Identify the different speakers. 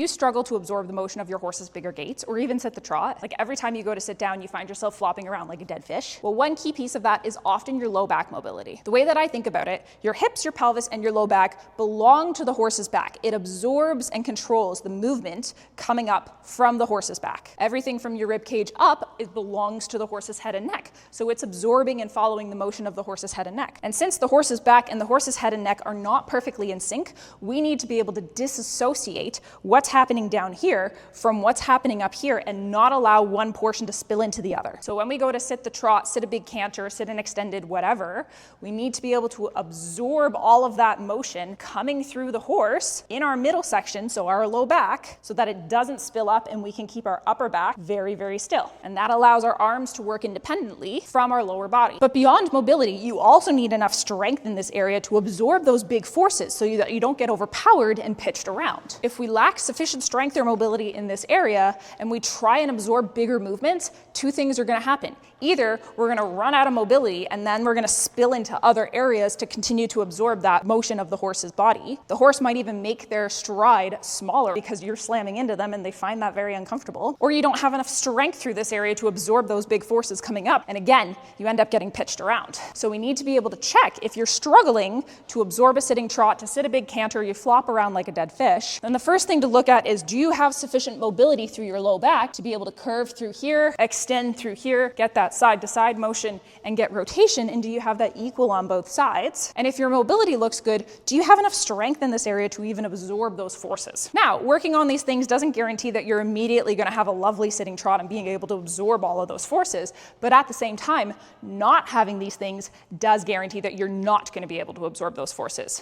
Speaker 1: You struggle to absorb the motion of your horse's bigger gaits, or even sit the trot. Like every time you go to sit down, you find yourself flopping around like a dead fish. Well, one key piece of that is often your low back mobility. The way that I think about it, your hips, your pelvis, and your low back belong to the horse's back. It absorbs and controls the movement coming up from the horse's back. Everything from your ribcage up, it belongs to the horse's head and neck. So it's absorbing and following the motion of the horse's head and neck. And since the horse's back and the horse's head and neck are not perfectly in sync, we need to be able to disassociate what's happening down here from what's happening up here and not allow one portion to spill into the other. So when we go to sit the trot, sit a big canter, sit an extended whatever, we need to be able to absorb all of that motion coming through the horse in our middle section, so our low back, so that it doesn't spill up and we can keep our upper back very, very still. And that allows our arms to work independently from our lower body. But beyond mobility, you also need enough strength in this area to absorb those big forces so that you don't get overpowered and pitched around. If we lack sufficient strength or mobility in this area and we try and absorb bigger movements, two things are going to happen. Either we're going to run out of mobility and then we're going to spill into other areas to continue to absorb that motion of the horse's body. The horse might even make their stride smaller because you're slamming into them and they find that very uncomfortable. Or you don't have enough strength through this area to absorb those big forces coming up. And again, you end up getting pitched around. So we need to be able to check if you're struggling to absorb a sitting trot, to sit a big canter, you flop around like a dead fish. Then the first thing to look at is, do you have sufficient mobility through your low back to be able to curve through here, extend through here, get that side to side motion and get rotation, and do you have that equal on both sides? And if your mobility looks good, do you have enough strength in this area to even absorb those forces? Now, working on these things doesn't guarantee that you're immediately going to have a lovely sitting trot and being able to absorb all of those forces, but at the same time, not having these things does guarantee that you're not going to be able to absorb those forces.